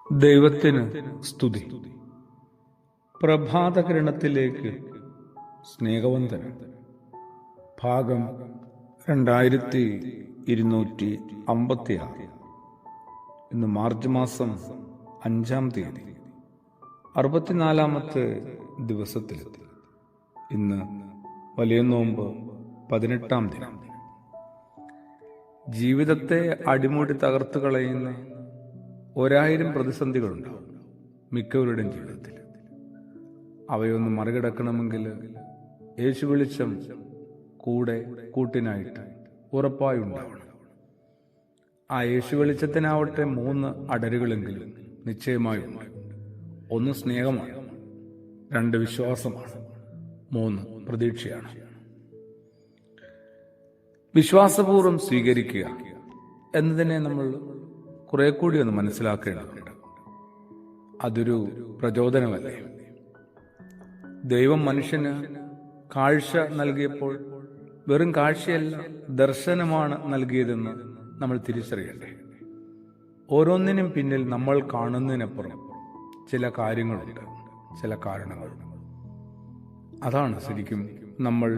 ദൈവത്തിന് സ്തുതി. പ്രഭാതകിരണത്തിലേക്ക് സ്നേഹവന്ദനം. ഭാഗം 2256. ഇന്ന് മാർച്ച് മാസം 5-ാം തീയതി, 64-ാമത്തെ ദിവസത്തിലെത്തി. ഇന്ന് വലിയ നോമ്പ് 18-ാം ദിനം. ജീവിതത്തെ അടിമുടി തകർത്തു കളയുന്ന 1000 പ്രതിസന്ധികളുണ്ടാവും മിക്കവരുടെയും ജീവിതത്തിൽ. അവയൊന്ന് മറികടക്കണമെങ്കിൽ യേശു വെളിച്ചം കൂട്ടിനായിട്ട് ഉറപ്പായി ഉണ്ടാവണം. ആ യേശു വെളിച്ചത്തിനാവട്ടെ 3 അടരുകളെങ്കിലും നിശ്ചയമായുണ്ട്. 1 സ്നേഹമാണ്, 2 വിശ്വാസമാണ്, 3 പ്രതീക്ഷയാണ്. വിശ്വാസപൂർവ്വം സ്വീകരിക്കുക എന്നതിനെ നമ്മൾ കുറെ കൂടി ഒന്ന് മനസ്സിലാക്കേണ്ടതുണ്ട്. അതൊരു പ്രചോദനമല്ലേ? ദൈവം മനുഷ്യന് കാഴ്ച നൽകിയപ്പോൾ വെറും കാഴ്ചയല്ല, ദർശനമാണ് നൽകിയതെന്ന് നമ്മൾ തിരിച്ചറിയണ്ടേ. ഓരോന്നിനും പിന്നിൽ നമ്മൾ കാണുന്നതിനപ്പുറം ചില കാര്യങ്ങളുണ്ട്, ചില കാരണങ്ങളുണ്ട്. അതാണ് ശരിക്കും നമ്മൾ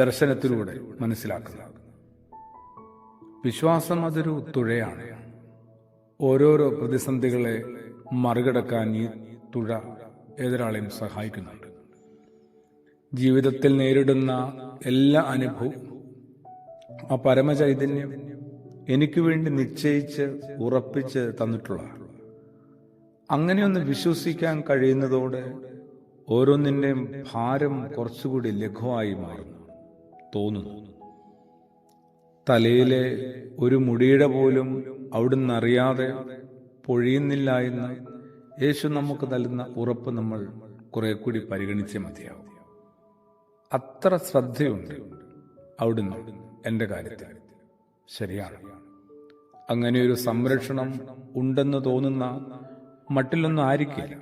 ദർശനത്തിലൂടെ മനസ്സിലാക്കുന്നത്. വിശ്വാസം അതൊരു തുഴയാണ്. ഓരോരോ പ്രതിസന്ധികളെ മറികടക്കാൻ ഈ തുഴ ഏതൊരാളെയും സഹായിക്കുന്നുണ്ട്. ജീവിതത്തിൽ നേരിടുന്ന എല്ലാ അനുഭവവും ആ പരമചൈതന്യം എനിക്ക് വേണ്ടി നിശ്ചയിച്ച് ഉറപ്പിച്ച് തന്നിട്ടുള്ള, അങ്ങനെയൊന്ന് വിശ്വസിക്കാൻ കഴിയുന്നതോടെ ഓരോന്നിൻ്റെയും ഭാരം കുറച്ചുകൂടി ലഘുവായി മാറുന്നു തോന്നുന്നു. തലയിലെ ഒരു മുടിയുടെ പോലും അവിടുന്ന് അറിയാതെ പൊഴിയുന്നില്ല എന്ന് യേശു നമുക്ക് നൽകുന്ന ഉറപ്പ് നമ്മൾ കുറെ കൂടി പരിഗണിച്ചേ മതിയാവും. അത്ര ശ്രദ്ധയുണ്ട് അവിടുന്ന് എൻ്റെ കാര്യത്തിൽ. ശരിയാണ്, അങ്ങനെയൊരു സംരക്ഷണം ഉണ്ടെന്ന് തോന്നുന്ന മട്ടിലൊന്നും ആയിരിക്കില്ല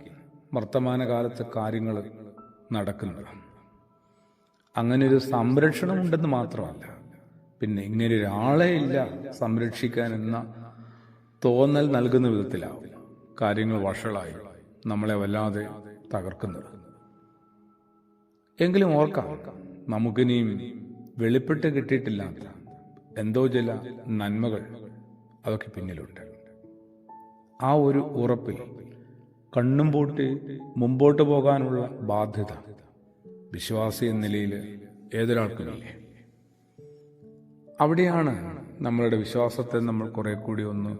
വർത്തമാനകാലത്തെ കാര്യങ്ങൾ നടക്കുന്നത്. അങ്ങനെയൊരു സംരക്ഷണം ഉണ്ടെന്ന് മാത്രമല്ല, പിന്നെ ഇങ്ങനെ ഒരാളെ ഇല്ല സംരക്ഷിക്കാൻ എന്ന തോന്നൽ നൽകുന്ന വിധത്തിലാവും കാര്യങ്ങൾ വഷളായി നമ്മളെ വല്ലാതെ തകർക്കുന്നത്. എങ്കിലും ഓർക്കാം, നമുക്കിനിയും വെളിപ്പെട്ട് കിട്ടിയിട്ടില്ലാത്ത എന്തോ ചില നന്മകൾ അതൊക്കെ പിന്നിലുണ്ട്. ആ ഒരു ഉറപ്പിൽ കണ്ണും പൂട്ടി മുമ്പോട്ട് പോകാനുള്ള ബാധ്യത വിശ്വാസി എന്ന നിലയിൽ ഏതൊരാൾക്കുമില്ലേ? അവിടെയാണ് നമ്മളുടെ വിശ്വാസത്തെ നമ്മൾ കുറെ കൂടി ഒന്ന്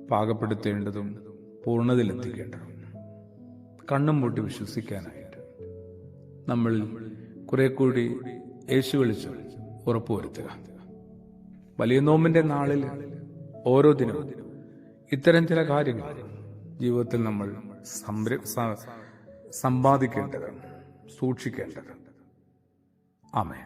പാകപ്പെടുത്തേണ്ടതും പൂർണ്ണതയിലെത്തിക്കേണ്ടതും. കണ്ണും പൂട്ടി വിശ്വസിക്കാനായിട്ട് നമ്മൾ കുറെ കൂടി യേശു വിളിച്ച് ഉറപ്പുവരുത്തുക. വലിയ നോമ്പിന്റെ നാളിൽ ഓരോ ദിനവും ഇത്തരം ചില കാര്യങ്ങൾ ജീവിതത്തിൽ നമ്മൾ സമ്പാദിക്കേണ്ടത്, സൂക്ഷിക്കേണ്ടത്. ആമേൻ.